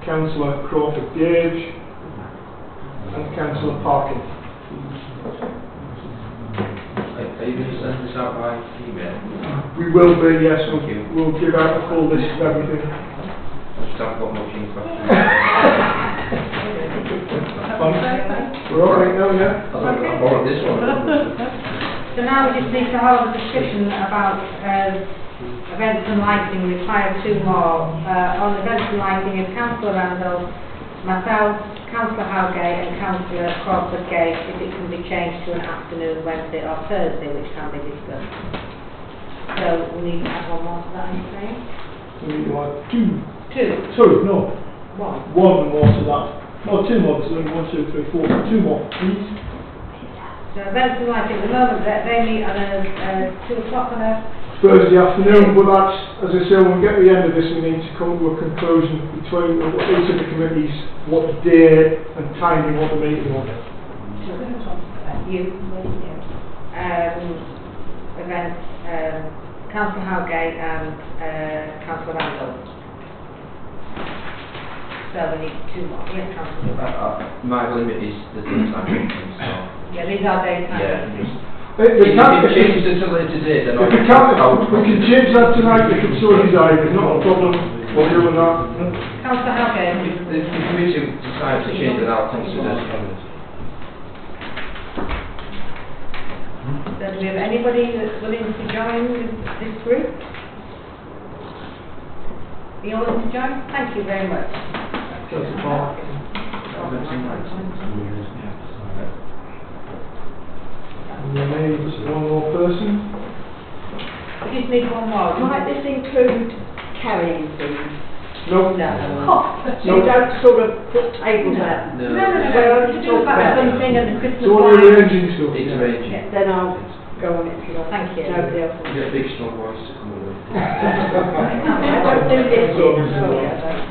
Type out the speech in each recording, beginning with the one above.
Councillor Crawford Gage and Councillor Parkin. Are you going to send this out by email? We will be, yes. We'll give out a full list of everything. I just haven't got much info. We're all right now, yeah? I'll borrow this one. So now we just need to have a discussion about events and lighting. We've hired 2 more. On events and lighting is Councillor Randall, myself, Councillor Howgate and Councillor Crawford Gate, if it can be changed to an afternoon, Wednesday or Thursday, which can be discussed. So we need to add 1 more to that, I'm saying? We need like 2. 2? Sorry, no. 1. 1 more to that. No, 2 more. So 1, 2, 3, 4. 2 more, please. So events and lighting, at the moment they meet on a 2 o'clock on a Thursday afternoon, but that's, as I say, when we get to the end of this, we need to come to a conclusion between each of the committees, what day and time we want the meeting on. Events, Councillor Howgate and Councillor Randall. So we need 2 more. Yes, Councillor. My limit is the daytime meetings, so... Yeah, these are daytime. Yeah. If If you can change it until later date, then we can change that tonight, we can so decide, there's not a problem, we'll do with that. Councillor Howgate. If the committee decides to change it, I'll consider it. So do we have anybody that's willing to join this group? Are you all willing to join? Thank you very much. Councillor Park. And we need 1 more person. We just need 1 more. Might this include carrying things? No. No. So you don't sort of put tables out? No. No. To do about something at the Christmas So all lights. arranging stuff. It's arranging. Then I'll go on it if you like. Thank you. Nobody else You get a big strong voice to come with. I don't do this here, sorry, I don't.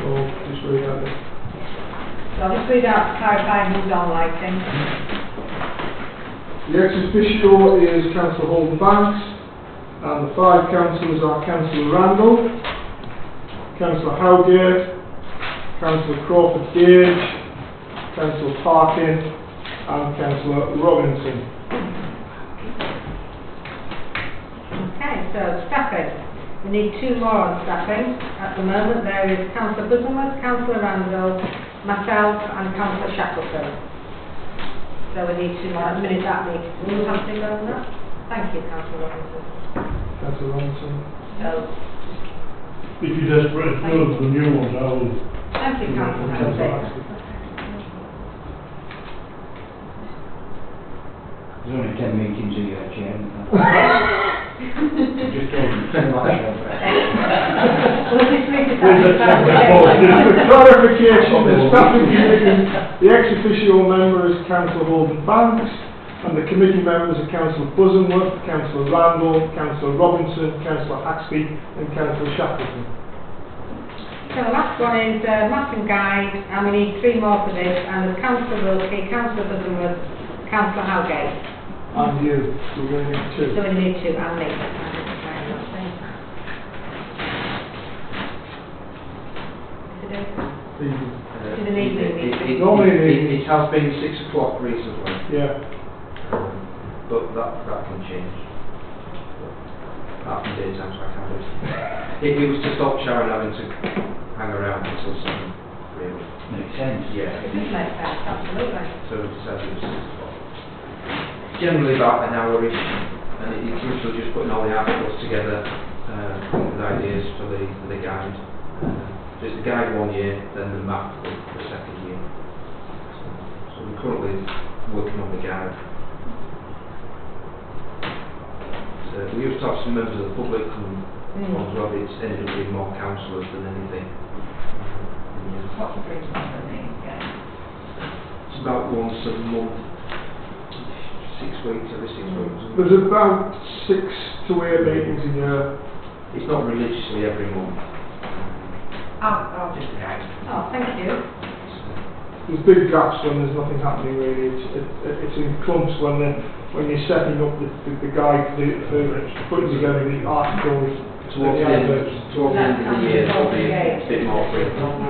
So just read that. So I'll just read out to clarify who's on lighting. The ex-officio is Councillor Holden Banks, and the 5 councillors are Councillor Randall, Councillor Howgate, Councillor Crawford Gage, Councillor Parkin, and Councillor Robinson. Okay, so staffing. We need 2 more on staffing. At the moment there is Councillor Buzzleworth, Councillor Randall, myself and Councillor Shackleton. So we need 2 more. At the minute that needs. Will you have to go on that? Thank you, Councillor Robinson. Councillor Robinson. So, If you're desperate to fill the new ones, I will. thank you, Councillor Robinson. There's only 10 meetings a year, Chair. Just don't much of it. Well, this week is For clarification, the staffing committee, the ex-officio member is Councillor Holden Banks, and the committee members are Councillor Buzzleworth, Councillor Randall, Councillor Robinson, Councillor Haxby and Councillor Shackleton. So the last one is Math and Guide, and we need 3 more for this, and there's Councillor Wilkie, Councillor Buzzleworth, Councillor Howgate. And you, so we're going to need 2. So we need 2, and me. It has been 6 o'clock recently. Yeah. But that can change. After daytime, so I can't do it. It was to stop Sharon having to hang around until 7, really. Makes sense. Yeah. It does make sense, absolutely. So we decided it was 6 o'clock. Generally about an hour-ish, and it's literally just putting all the articles together with ideas for the guide. So it's the guide 1 year, then the map the 2nd year. So we're currently working on the guide. So we used to have some members of the public come on as well, but it's ended up being more councillors than anything. What's the frequency mean? It's about once a month. 6 weeks, every 6 weeks. There's about 6 to 8 meetings a year. It's not religiously every month. Oh, thank you. There's big gaps when there's nothing happening really. It's in clumps when you're setting up the guide for putting together the articles. Towards the end of the year, there'll be a bit more frequent.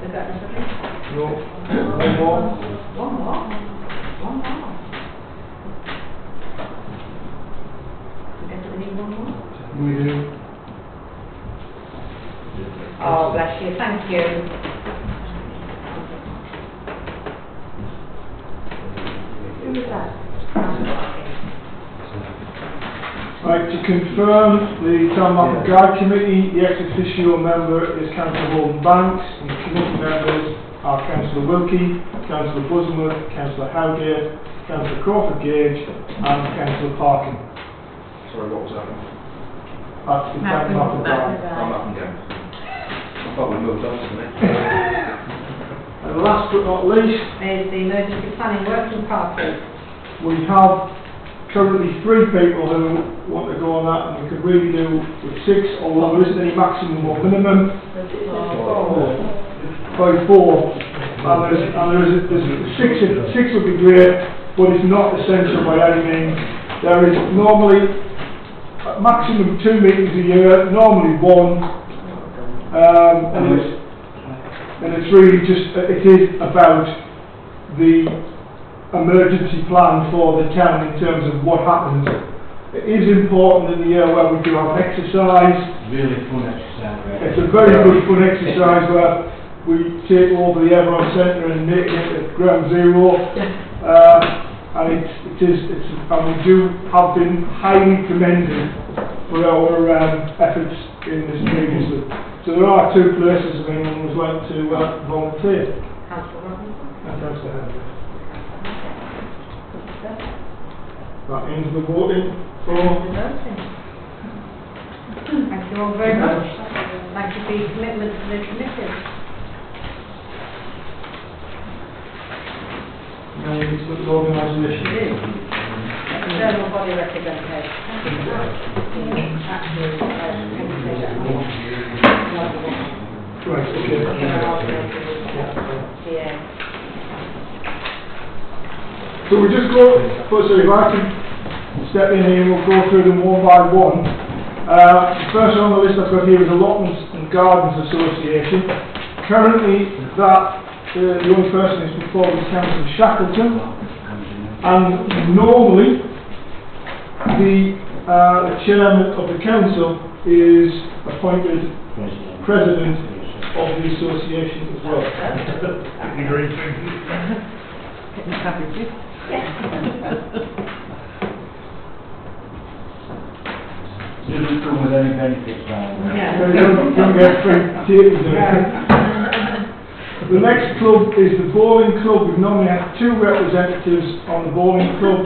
Has that everybody? No. One more. One more? One more. We definitely need one more? We do. Oh, bless you, thank you. Who was that? Right, to confirm the Town Market Guide Committee, the ex-officio member is Councillor Holden Banks, and the committee members are Councillor Wilkie, Councillor Bosworth, Councillor Howgate, Councillor Crawford Gage, and Councillor Parkin. Sorry, what was that? That's the Town Market Guide. I'm up and down. I thought we moved on to the next. And last but not least, Is the emergency planning working party. we have currently 3 people who want to go on that, and we could really do with 6, although there isn't any maximum or minimum. By 4, and there's 6 would be great, but it's not essential by any means. There is normally a maximum 2 meetings a year, normally 1, and it's really just, it is about the emergency plan for the town in terms of what happens. It is important in the year where we do have an exercise. Really fun exercise, right? It's a very good fun exercise where we take over the Everon Centre and make it at ground zero. And and we do have been highly commended for our efforts in this previously. So there are 2 places if anyone would like to volunteer. Councillor Robinson. And Councillor Henry. That ends the voting for. Thank you all very much. Thank you for your commitment to the committee. It's the organisation. It is. External body representation. Right, okay. Yeah. So we just go, firstly, if I can step in here, we'll go through them one by one. The first one on the list I've got here is Allotments and Gardens Association. Currently, the only person is before the Council of Shackleton, and normally the chairman of the council is appointed president of the association as well. Doesn't come with any benefits, right? So you don't get free potatoes or anything. The next club is the bowling club. We've normally had 2 representatives on the bowling club.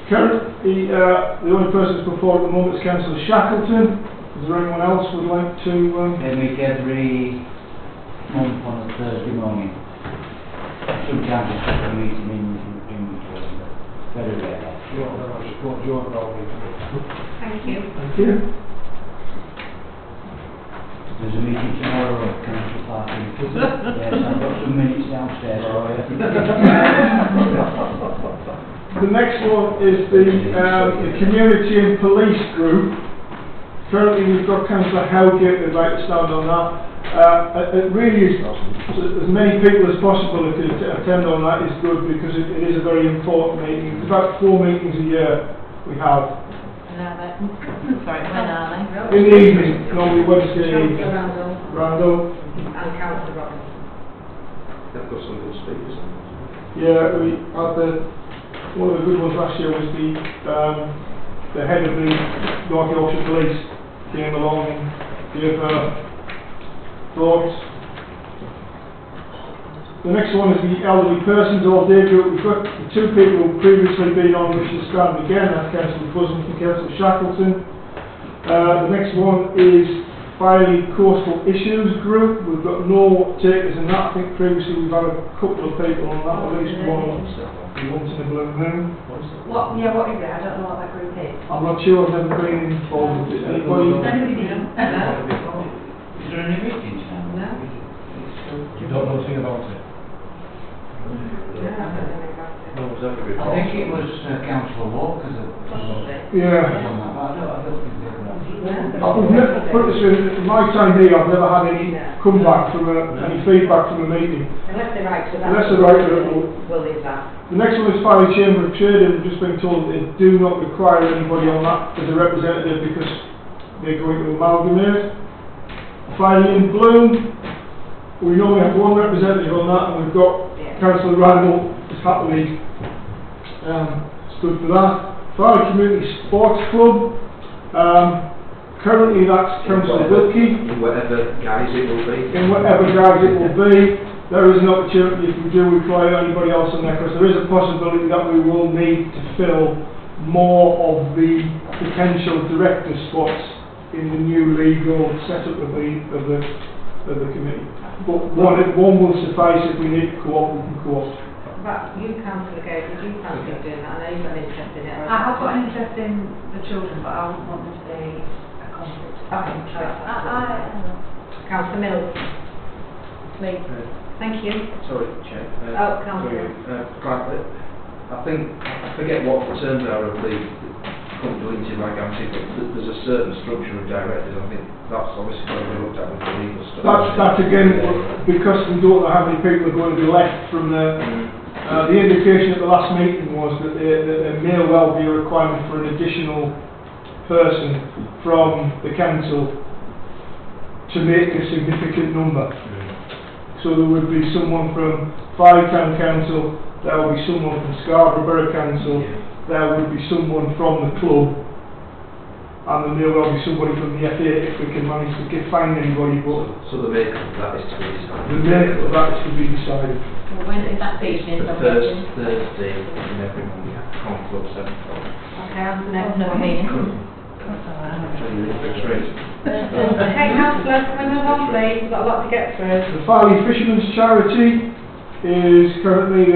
Currently, the only person that's before at the moment is Councillor Shackleton. Is there anyone else who would like to? They meet every month on a Thursday morning. Sometimes it's just a meeting in between, but very rare. Thank you. Thank you. There's a meeting tomorrow at Council Park. Yes, I've got some minutes downstairs for you. The next one is the Community and Police Group. Currently we've got Councillor Howgate who'd like to stand on that. It really is, as many people as possible who can attend on that is good, because it is a very important meeting. It's about 4 meetings a year we have. Sorry, when are they? In the evening, normally Wednesday evening. Councillor Randall. and Councillor Robinson. They've got some good speakers. Yeah, we had one of the good ones last year was the head of the North Yorkshire Police came along and gave thoughts. The next one is the elderly persons all day group. We've got the 2 people who've previously been on, which is stand again, that's Councillor Buzman and Councillor Shackleton. The next one is Finally Coastal Issues Group. We've got no takers in that. I think previously we've had a couple of people on that, at least one once in a blue moon. What is it? I don't know what that group is. I'm not sure, I've never been involved with it. Anybody? Is there any meetings now? No. You don't know anything about it? What was that? I think it was Councillor Walker that was Yeah. on that, but I don't think they were. Put this in my time here, I've never had any comeback from any feedback from a meeting. Unless they're right to that. Unless they're right to it, we'll leave that. The next one is Fire Chamber of Trade, and we've just been told that they do not require anybody on that as a representative because they're going to amalgamate. Fire in Bloom, we normally have one representative on that, and we've got Councillor Randall is happily stood for that. Fire Community Sports Club, currently that's Councillor Wilkie. In whatever guise it will be. In whatever guise it will be. There is an opportunity if we do require anybody else on there, because there is a possibility that we will need to fill more of the potential director spots in the new legal setup of the committee. But one will suffice. If we need to co-op, we can co-op. But you, Councillor Gay, did you fancy doing that? I know you've got an interest in it. I've got an interest in the children, but I wouldn't want them to be a conflict. Okay, Councillor Mills, please. Thank you. Sorry, Chair. Councillor. I think, I forget what the terms are of the company limited liability, but there's a certain structure of directors. I think that's obviously going to be looked at with the legal stuff. That's again, because we don't know how many people are going to be left from the indication at the last meeting was that there may well be a requirement for an additional person from the council to make a significant number. So there would be someone from Town Council, there will be someone from Scarborough Borough Council, there would be someone from the club, and there may well be somebody from the FA if we can manage to find anybody. But so the makeup of that is to be decided. The makeup of that is to be decided. Well, when is that evening? The first Thursday in every month, Con Club 7 o'clock. Okay, on to the next another meeting. Okay, Councillor, can we move on please? We've got a lot to get through. The Farley Fishermen's Charity is currently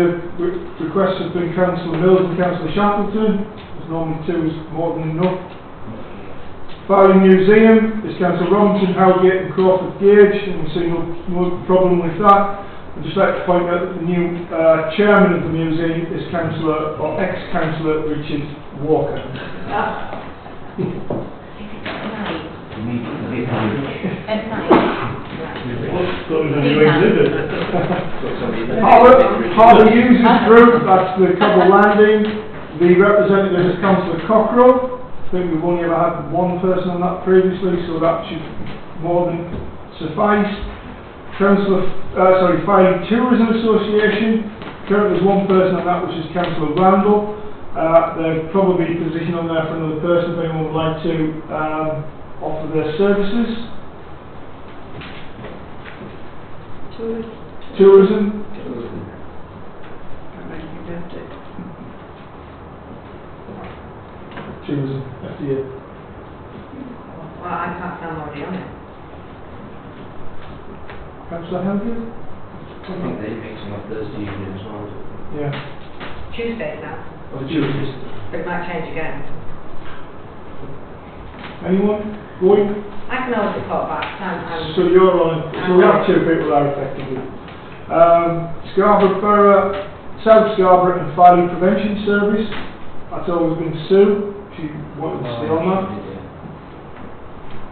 requests have been Councillor Mills and Councillor Shackleton. There's normally two is more than enough. Farley Museum is Councillor Robinson, Howgate and Crawford Gage, and we see no problem with that. I'd just like to point out that the new chairman of the museum is Councillor, or ex-Councillor Richard Walker. Harbour Users Group, that's the Cobble Landing. The representative is Councillor Cockrell. I think we've only ever had one person on that previously, so that should more than suffice. Fire Tourism Association. Currently there's one person on that, which is Councillor Randall. They're probably positioned on there for another person if anyone would like to offer their services. Tourism. Tourism, FDA. Well, I can't say I'm already on it. Councillor Henry? I think they make some on Thursday evening as well. Yeah. Tuesday now. Oh, Tuesdays. It might change again. Anyone? Going? I can always report back. So you're on, so we have two people there effectively. Scarborough Borough, South Scarborough and Fire Prevention Service. That's always been Sue. She wanted to stay on that.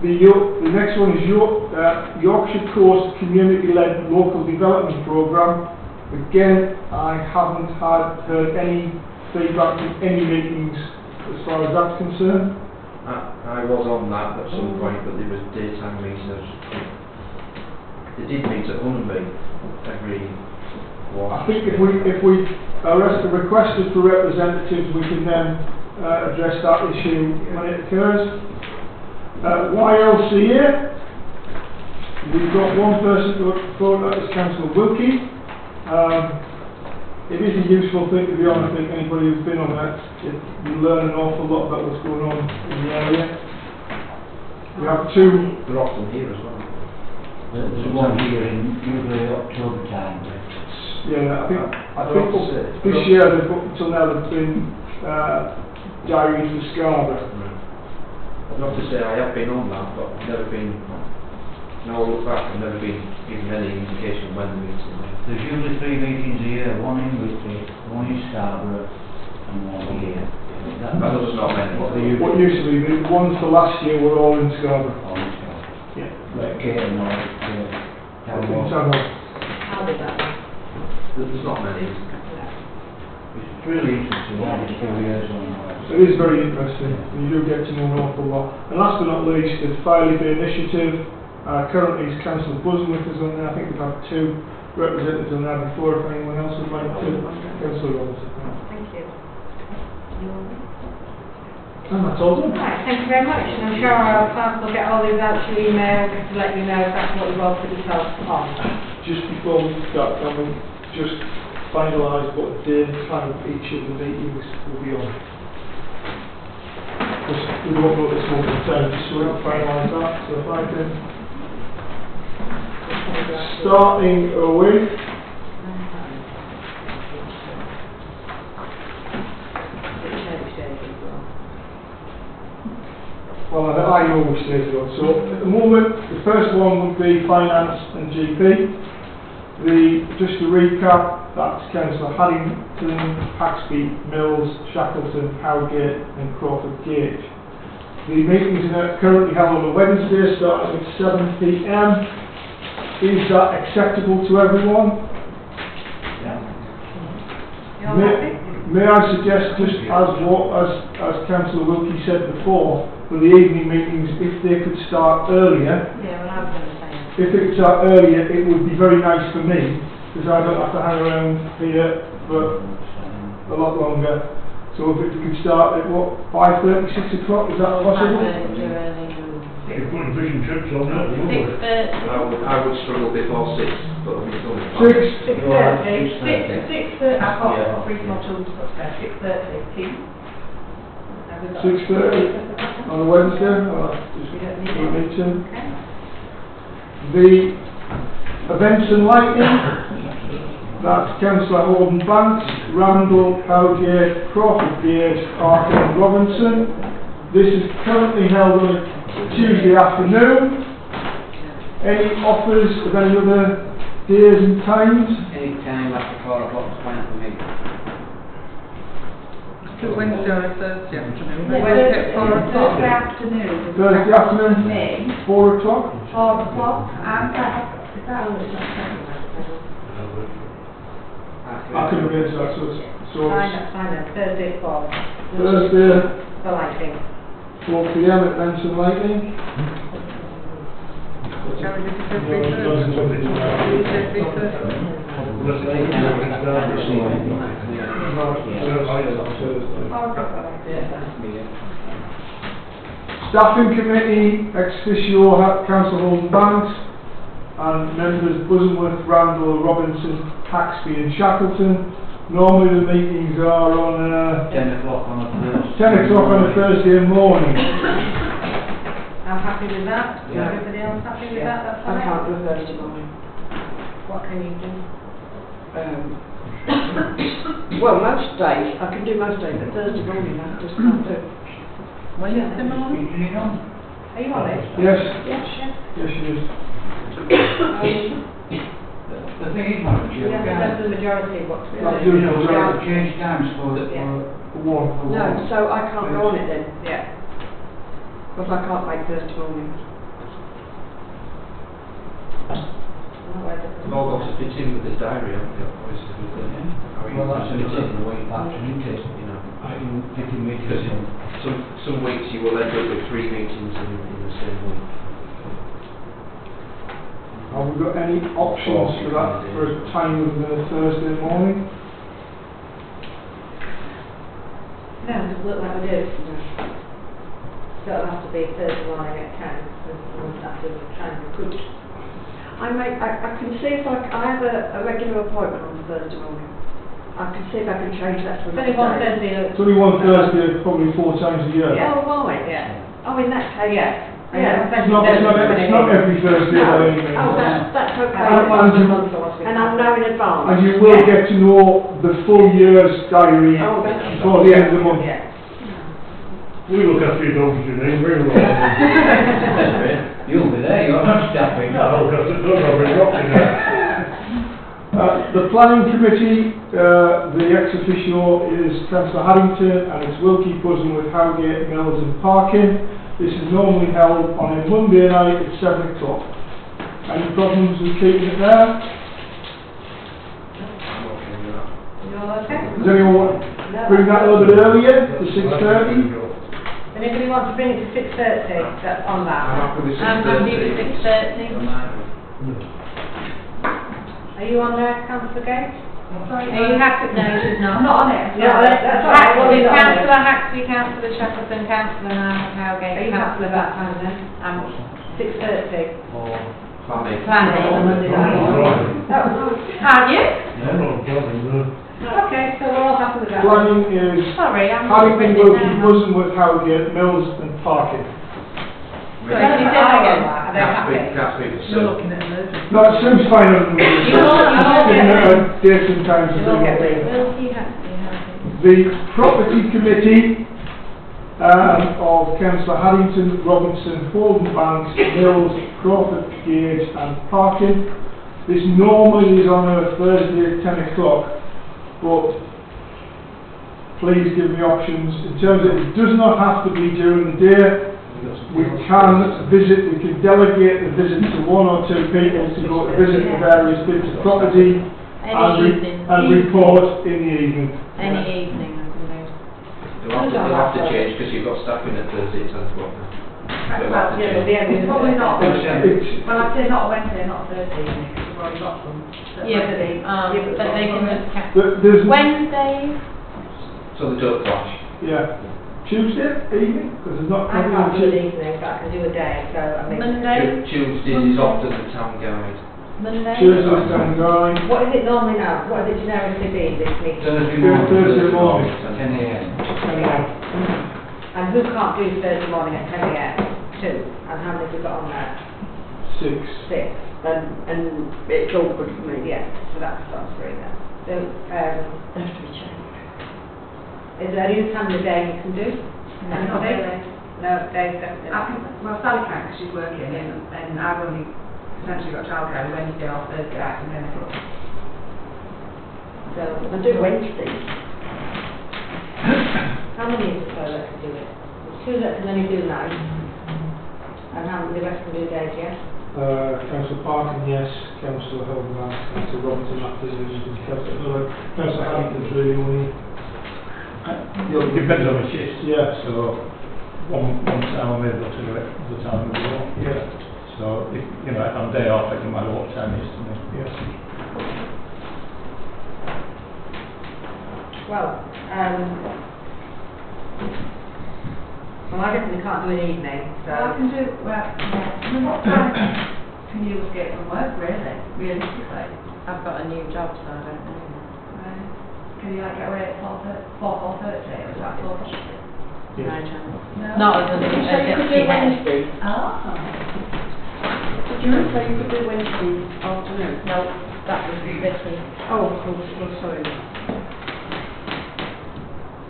The next one is Yorkshire Coast Community-Led Local Development Programme. Again, I haven't heard any feedback from any meetings as far as that's concerned. I was on that at some point, but there was daytime meetings. They did meet at Hunby every quarter. I think if we requested for representatives, we can then address that issue when it occurs. YLCA, we've got one person to look forward, that is Councillor Wilkie. It is a useful thing to be on. I think anybody who's been on that, you learn an awful lot about what's going on in the area. We have two. They're often here as well. There's one here in usually October time. Yeah, I think this year they've up until now they've been diaries for Scarborough. Not to say I have been on that, but I've never been. Now I look back, I've never been given any indication when the meeting is. There's usually 3 meetings a year, one in Whitby, one in Scarborough, and one here. That was not many. What they use. What used to be, the ones for last year were all in Scarborough. Oh, it's got. Yeah. Like Caton or, In Town Savile. How did that? There's not many. It's really interesting, what it's 2 years on. It is very interesting, and you do get to know an awful lot. And last but not least, the Filey Bay Initiative. Currently, it's Councillor Busnworth is on there. I think we've had 2 representatives on there before. If anyone else would like to, Councillor Robinson. Thank you. And that's all done. Right, thank you very much, and I'm sure our staff will get all these out to your email to let you know exactly what you've all put yourself on. Just before we start, can we just finalise what day and time each of the meetings will be on? Just, we won't know at this moment in time, just so we don't finalise that. So if I can, starting with well, I know which days are on. So at the moment, the first one would be Finance and GP. Just to recap, that's Councillor Haddington, Paxby, Mills, Shackleton, Howgate and Crawford Gate. The meetings are currently held on a Wednesday starting at 7 p.m. Is that acceptable to everyone? You're happy? May I suggest, just as Councillor Wilkie said before, for the evening meetings, if they could start earlier, Yeah, well, I was going to say. if it could start earlier, it would be very nice for me, because I don't have to hang around here for a lot longer. So if it could start at what, 5:30, 6 o'clock, is that possible? You're putting fish and chips on that, wouldn't you? 6:30. I would struggle before 6, but I mean, it's only fine. 6? 6:30. I've got 3 small children upstairs. 6:30. Team. 6:30 on a Wednesday, or just We don't a need it. meeting? Okay. The events and lighting, that's Councillor Holden Banks, Randall, Howgate, Crawford Gage, Arkin and Robinson. This is currently held on a Tuesday afternoon. Any offers of any other days and times? Any time after 4 o'clock is fine for me. Wednesday or a Thursday afternoon. Wednesday at 4 o'clock. Thursday afternoon. Thursday afternoon, Me. 4 o'clock? 4 o'clock. And is that I can arrange that, so Fine, then. Thursday at 4. Thursday, For lighting. 4 p.m. at events and lighting. Shall we do No, Tuesday, it doesn't want it to happen. Tuesday, Thursday? Unless it's all going to start this morning. Staffing committee, ex officio, Councillor Holden Banks, and members Busnworth, Randall, Robinson, Paxby and Shackleton. Normally the meetings are on 10 o'clock on a Thursday. 10 o'clock on a Thursday morning. I'm happy with that. Is Yeah. everybody else happy with that? That's I fine. can't do Thursday morning. What can you do? Well, most days, I can do most days, but Thursday morning I just can't do. Wednesday morning? Is it on? Are you on it? Yes, Yes, yes she is. The thing is, Madam Chair, Yeah, that's the majority of what's That's you the know, we majority. have changed times for One. no, so I can't go on it then, Yeah. because I can't make Thursday morning. We've all got to fit in with this diary, haven't we? Obviously, with the, how you Well, that's fit a it bit in. of the way back, isn't it? You know, I can fit in meetings because in. some weeks you will end up with 3 meetings in the same week. Have we got any options for that, for a time of the Thursday morning? No, just look like we do. So it'll have to be Thursday morning at 10, because we'll have to try and recruit. I can see if I have a regular appointment on Thursday morning. I can see if I can change that to It's only one another day. Thursday. It's only one Thursday, probably 4 times a year. Oh, right. Yeah. Oh, in that case. Yeah. Yeah. It's not every Thursday No. by any means. Oh, that's okay. And I'll know in advance. And you will get to know the full year's diary Oh, that's before the end of the month. Yeah. We look after your dogs, you know, very well. You'll be there, you're not staffing. No, because the dog will be rocking there. The planning committee, the ex-officio is Councillor Haddington and it's Wilkie Buzzing with Howgate, Mills and Parkin. This is normally held on a Monday night at 7 o'clock. Any problems with keeping it there? You all okay? Does anyone want to bring that a little bit earlier, to 6:30? Does anybody want to bring it to 6:30, that's on that? I'm happy with 6:30. I'm happy with 6:30. Are you on there, Councillor Gates? Sorry, Are you happy? No, she's not. I'm not on it. No, that's all right. Haxby, Councillor Haxby, Councillor Shackleton, Councillor Howgate, Are you happy Councillor with that time then? 6:30. Planning. Planning. Are you? Yeah, no problem, Okay, so we're all happy with that. Planning is Sorry, I'm Haddington, written it Wilkie down. Buzzing with Howgate, Mills and Parkin. Sorry, can you say that again? Are they Can't happy? speak for You're Sue. looking at emergency. No, it seems fine on the You all get dates and times to You all get bring it. it. Wilkie Haxby, Howgate. The property committee of Councillor Haddington, Robinson, Holden Banks, Mills, Crawford, Gage and Parkin. This normally is on a Thursday at 10 o'clock, but please give me options. In terms of it does not have to be during the day. We can visit, we can delegate the visit to one or two people to go to visit the various bits of property and report in the evening. Any evening, I can do. You'll have to change because you've got staff in at Thursday at 10 o'clock now. You'll have to Yeah, but change. the Probably not. It's- Well, I'd say not a Wednesday, not a Thursday, because we've already got some. Yeah, but they can just catch. There's, Wednesday, So they don't clash. yeah, Tuesday evening, because there's not I going can't to do be an evening, but I can do a day, so I mean. Monday, Tuesdays is often the town guide. Monday. Tuesday and going. What is it normally now? What is it generically be this meeting? Thursday morning. Thursday morning. 10 a.m. And who can't do Thursday morning at 10 a.m? 2. And how many have we got on there? 6. 6. and it's awkward for me. Yeah, so that's 3 then. So, They have to be changed. is there any time of the day you can do? No, not really. No, Dave, definitely. I can, well, Sally can, because she's working, and I've only essentially got childcare Wednesday or Thursday at 10 o'clock. So, I do Wednesdays. how many is it that can do it? There's 2 that can only do night. And how many the rest can do days, yes? Councillor Parkin, yes. Councillor Hildebrand, Councillor Robinson, afternoon. Councillor Haddington's really only. It depends on the shift. Yeah. So, one time I'm able to do it, the time we don't. Yeah. So, if, you know, if I'm day off, it doesn't matter what time it is to me. Yes. Well, I definitely can't do an evening, so. Well, I can do, well, yeah. I mean, what time can you escape from work, really, realistically? I've got a new job, so I don't know. Right. Can you like get away at 4:30, or is that 4? No chance. No? Not as Did you say you could do Wednesday? Oh. Did you say you could do Wednesday afternoon? No, that was this week. Oh, of course, well, sorry.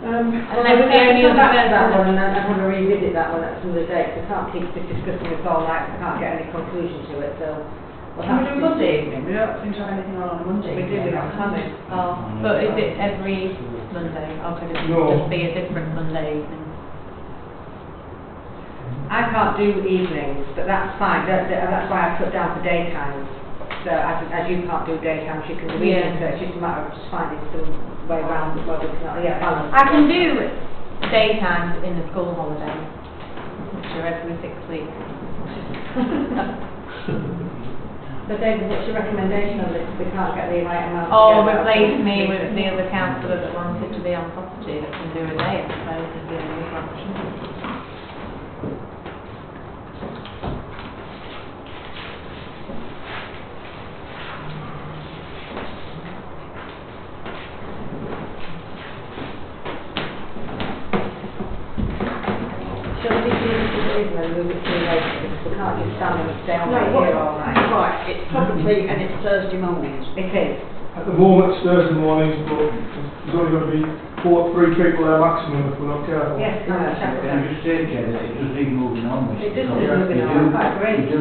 And well, then we I only come back to that that one and then have a revisit that one at some of the dates. I can't keep discussing this all night, I can't get any conclusion to it, so. we'll Can we have do to- Monday evening? We don't seem to have anything on a Monday. We do, we don't have it. Oh, but is it every Monday, or could it No. just be a different Monday evening? I can't do evenings, but that's fine, that's why I put down for daytimes. So as you can't do daytimes, you can do Yeah. evenings, so it's just a matter of just finding some way around where we can, balance. I can do daytimes in the school holidays, which are every 6 weeks. But David, what's your recommendation on this? We can't get the right amount. Or together. replace me with the other councillor that wanted to be on property that can do a day, I suppose, is the only option. Shall we do this as it is and then move it to later? Because we can't just stand and stay on No, right what, here all night. right, it's probably, and it's Thursday mornings. It is. At the moment, it's Thursday mornings, but there's only going to be 3 people there maximum if we're not careful. Yes, no, that's Can I just say, Chair, that it does need moving on, It does because need moving on, I agree. We do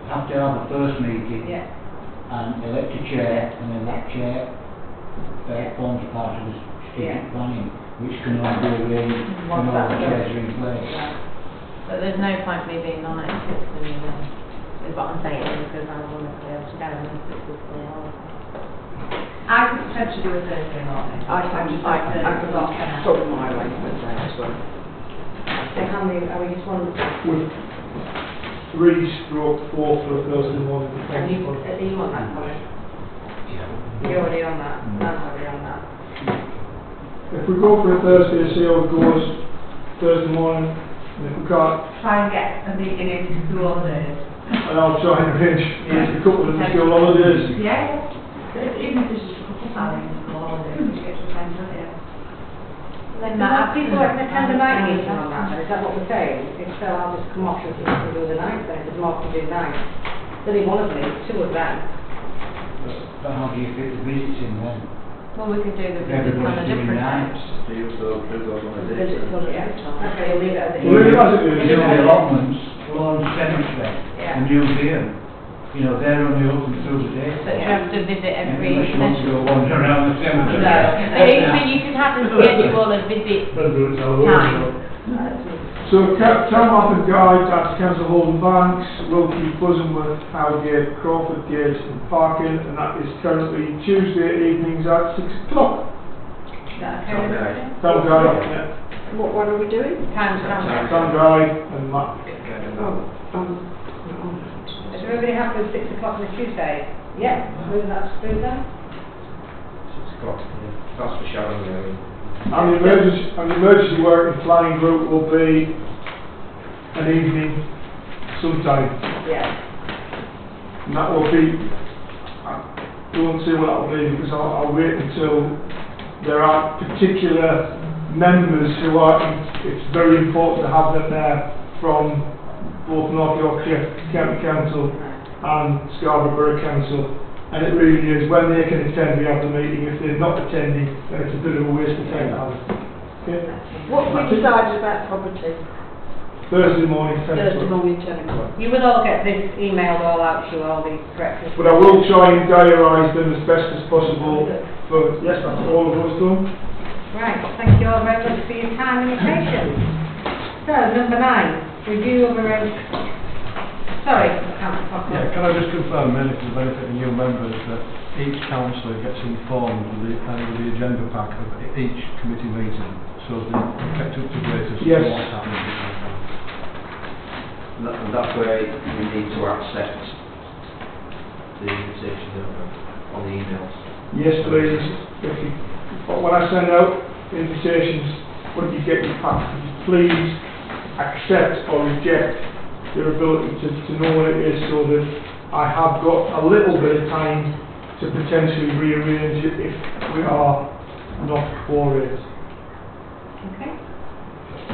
have to have a first meeting, Yeah. and elect a chair, and then that chair forms part of the strategic planning, which can only be arranged when all the chairs are in place. But there's no point me being on it if it's going to is what I'm saying, because I want to be able to go and if it's going on. I could potentially do a Thursday morning. I could sort of my arrangements out as well. So how many, are we just one? With 3/4 for Thursday morning. Are you on that, Colin? You're already on that, I'm already on that. If we go for a Thursday, see how it goes Thursday morning, and if we can't, Try and get a meeting in school holidays. and I'll try and arrange a couple of the school holidays. Yeah. Even if it's just a couple of hours in school holidays, you get to spend on it. Then are people that can attend the night meeting on that, then? Is that what we're saying? If so, I'll just come off and people can do the night, then if there's more to do night. There's only one of me, two of them. But how do you fit the visits in then? Well, we could do the If visits on a everybody's doing different day. nights. Visits on the time. Okay, we'll leave it as it Well, leave it as it is. You know, the allotments along the cemetery, Yeah. the museum, you know, they're only open through the day. But you have to visit every Unless you want to go wander around the cemetery. No, but you can have a schedule of visits. Better do it our own, Time. so. So Town and Guide, that's Council Holden Banks, Wilkie, Bosamworth, Howgate, Crawford Gate and Parkin, and that is currently Tuesday evenings at 6 o'clock. Is that okay? with everything? Town Guide, yeah. What are we doing? Time. Town Guide and Matt. Is everybody happy with 6 o'clock on a Tuesday? Yeah, that's through then? 6 o'clock, yeah. That's for Sharon, really. And the emergency work and planning group will be an evening sometime. Yeah. And that will be, I don't see what that will be because I'll wait until there are particular members who are, it's very important to have them there from both North Yorkshire County Council and Scarborough Borough Council. And it really is, when they can attend, we have the meeting. If they're not attending, then it's a bit of a waste of time to have it. Okay? What we decided about property? Thursday morning, 10 Thursday o'clock. morning, 10 o'clock. You will all get this emailed all out to you, all these corrections. But I will try and diarise them as best as possible for, yes, that's all of us done. Right, thank you all very much for your time and your patience. So, number 9, review of arrangements. Sorry, Councillor Cochran. Yeah, can I just confirm, mainly for the benefit of new members, that each councillor gets informed with the agenda pack of each committee meeting, so they're kept up to date as to Yes. what's happening. And that's where we need to accept the invitation on the emails. Yes, please. But when I send out invitations, when you get your pack, please accept or reject your ability to know what it is, so that I have got a little bit of time to potentially rearrange it if we are not for it. Okay.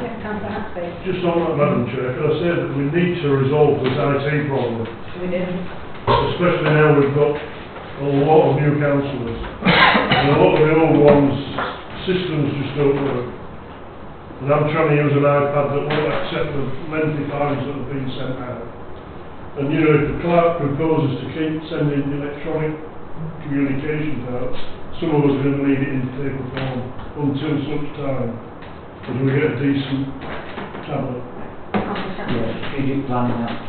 Yes, Councillor Hatsby. Just on that, Madam Chair, can I say that we need to resolve this IT problem, We do. especially now we've got a lot of new councillors, and a lot of the old ones, systems just don't work. And I'm trying to use an iPad that won't accept the lengthy files that have been sent out. And you know, if the clerk proposes to keep sending electronic communication files, some of us are going to leave it in paper form until such time as we get a decent tablet. Yeah, strategic planning, that's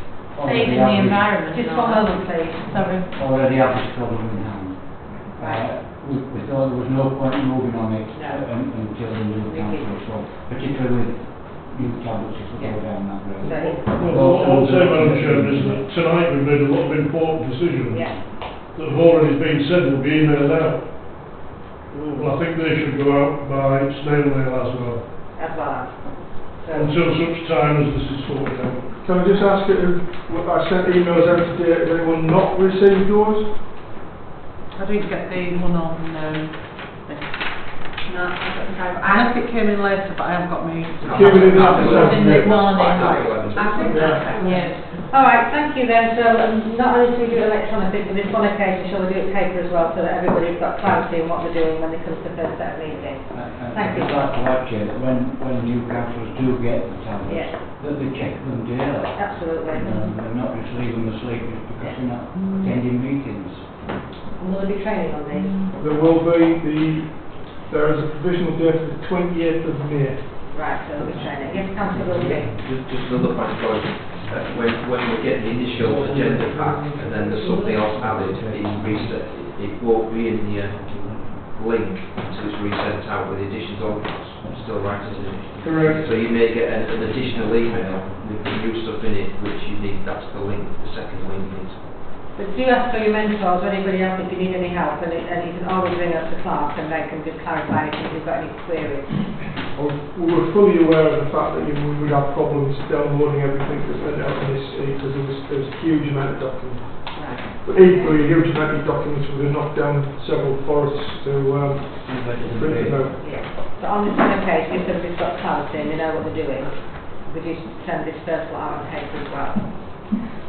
Saving the environment. Just and one all that. moment, please. Sorry. already have this problem in hand. We thought there was no point moving on it until the new council, so particularly with new tablets, if we go down that road. Well, what I'll say, Madam Chairman, is that tonight we've made a lot of important decisions Yeah. that have already been said will be emailed out. Well, I think they should go out by snail mail as well, As well as. So, until such time as this is sorted out. Can I just ask you, I sent emails out today, has anyone not received yours? I didn't get the one on this. No, I don't think I've, I think it came in later, but I haven't got me. Came in the afternoon. In the morning. I think that's it. Yeah. all right, thank you then. So, not only do we do it electronically, for this one occasion, shall we do it paper as well, so that everybody's got clarity on what they're doing when they come to the first set of meetings? Thank you. I'd like to add, Chair, that when new councillors do get the tablets, Yeah. that they check them daily. Absolutely. And not just leave them asleep just because they're not attending meetings. And will there be training on these? There will be there is a provisional date of the 28th of May. Right, so there'll be training. Yes, Councillor Wilkie. Just another point, Lloyd. When we get the initial agenda pack and then there's something else added in reset, it won't be in the link until it's resent out with the additions on. I'm still right, isn't it? Correct. So you may get an additional email with the new stuff in it, which you need. That's the link. The second link is. But do ask for your mentors or anybody else if you need any help, and you can always ring up the clerk and they can just clarify if you've got any queries. We were fully aware of the fact that we would have problems downloading everything that's sent out on this because there's a huge amount of documents. Right. But equally, a huge amount of documents would have knocked down several forests to print them out. Yeah. So on this one occasion, if somebody's got clarity and they know what they're doing, would you send this first lot out on paper as well?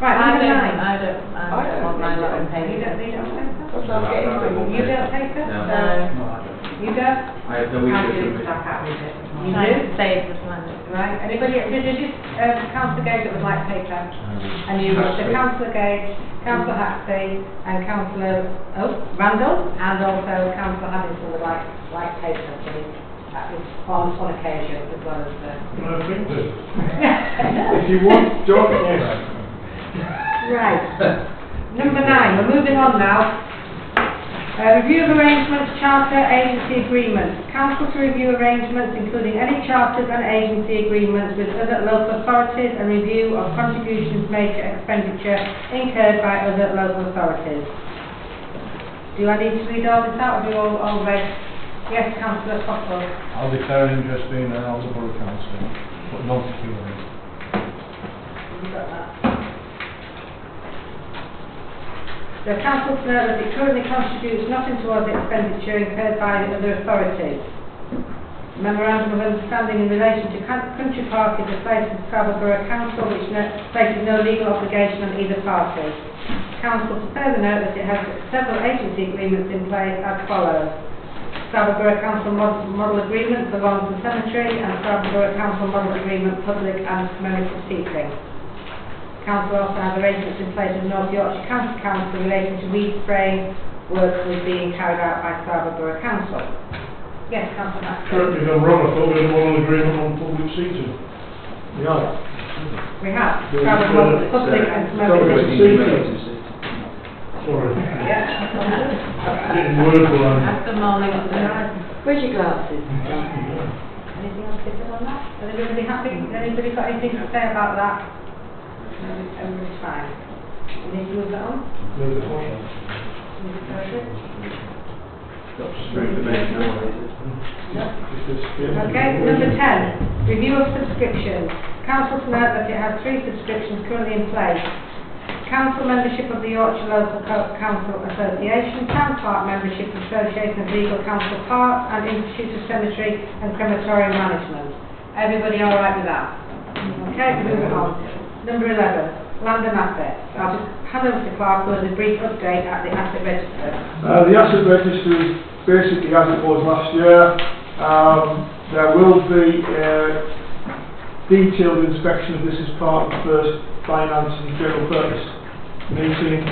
Right, I number don't 9. I don't want mine on You paper. don't need it on paper? Because I'm getting mine. You don't take it? No. No. You don't? I have no How do issue you with it. back out with it? You Trying do? to save this money. Right, anybody, there's just Councillor Gage that would like paper, and you, so Councillor Gage, Councillor Haxby, and Councillor, Randall, and also Councillor Haddington would like paper, please. That was on one occasion, as well as I think that. If you want, John, yes. Right. Number 9, we're moving on now. Review of arrangements, charter, agency agreements. Council to review arrangements including any charters and agency agreements with other local authorities and review of contributions made to expenditure incurred by other local authorities. Do I need to read all this out, or do you all read? Yes, Councillor Cockle. I'll declare interest in an Alderborough Council, but not security. Have you got that? The council to note that it currently contributes nothing towards expenditure incurred by the other authorities. Memorandum of understanding in relation to country park is placed in Scarborough Council, which places no legal obligation on either party. Council to further note that it has several agency agreements in place as follows. Scarborough Council Model Agreement for Lawns and Cemetery and Scarborough Council Model Agreement Public and Commemorative Seating. Council also has arrangements in place with North Yorkshire County Council relating to weed spraying work was being carried out by Scarborough Council. Yes, Councillor Maxwell. Correct me if I'm wrong, I thought we had one agreement on public seating. Yeah. We have There's, Scarborough Public and Commemorative Seating. Sorry. Yeah. Getting word blind. After morning up there. Where's your glasses? Anything else to say on that? Is everybody happy? Anybody got anything to say about that? No, everybody's fine. We need to move that on? Move the point. Need to close it? That's just for information only. Okay, number 10, review of subscriptions. Council to note that it has 3 subscriptions currently in place. Council membership of the Yorkshire Local Council Association, Town Park membership of Association of Legal Council Parks, and Institute of Cemetery and Crematorium Management. Everybody all right with that? Okay, moving on. Number 11, land and assets. I'll just hand over to Clark with a brief update at the asset register. The asset register is basically as it was last year. There will be detailed inspection of this as part of the first finance and general purpose meeting.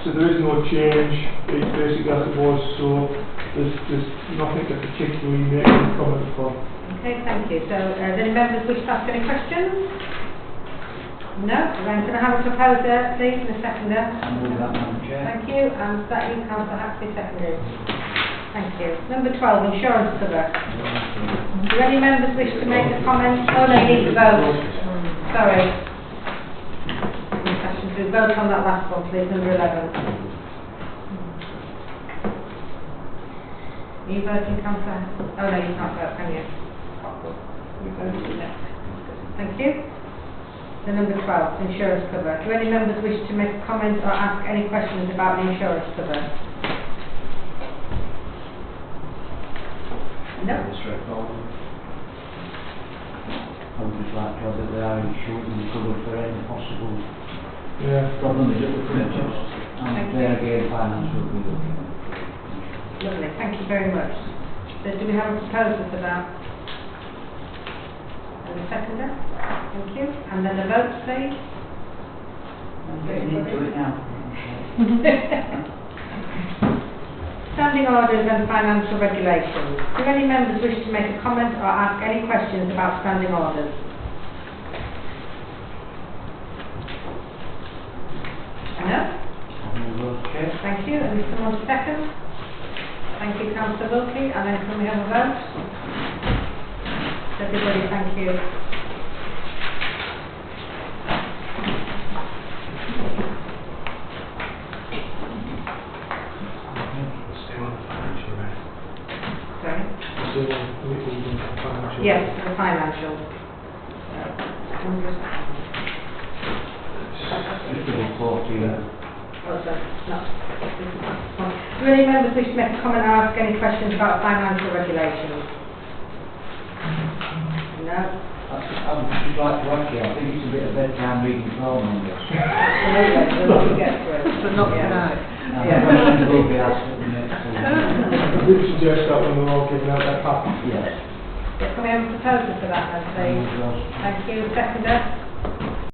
So there is no change. It's basically as it was. So there's nothing to particularly make any comment upon. Okay, thank you. So, does any members wish to ask any questions? No? Then can I have a proposer, please, and a seconder? I'll move that, Madam Chair. Thank you, and that you, Councillor Haxby, seconded. Thank you. Number 12, insurance cover. Do any members wish to make a comment? Oh, no, you need to vote. Sorry. To vote on that last one, please, number 11. Are you voting, Councillor? Oh, no, you can't vote, can you? You voted next. Thank you. The number 12, insurance cover. Do any members wish to make a comment or ask any questions about the insurance cover? No? Straightforward. I would just like to have that they are insured and covered for any possible Yeah. problems that would come to us. And there again, finance will be looking at. Lovely, thank you very much. So do we have a proposal for that? And a seconder? Thank you. And then the votes, please. I'm getting into it now. Standing orders and financial regulations. Do any members wish to make a comment or ask any questions about standing orders? No? Thank you. And someone second? Thank you, Councillor Wilkie. And then can we have a vote? Everybody, thank you. Sorry? Yes, the financial. Do any members wish to make a comment or ask any questions about financial regulations? No? I'd just like to ask you, I think it's a bit of bedtime reading for all members. Absolutely, we'll get through it. But not Yeah. tonight. The questions will be asked at the next I did suggest that when we're all giving out their package. Yes. Yeah, can we have a proposal for that then, please? Thank you. Seconder?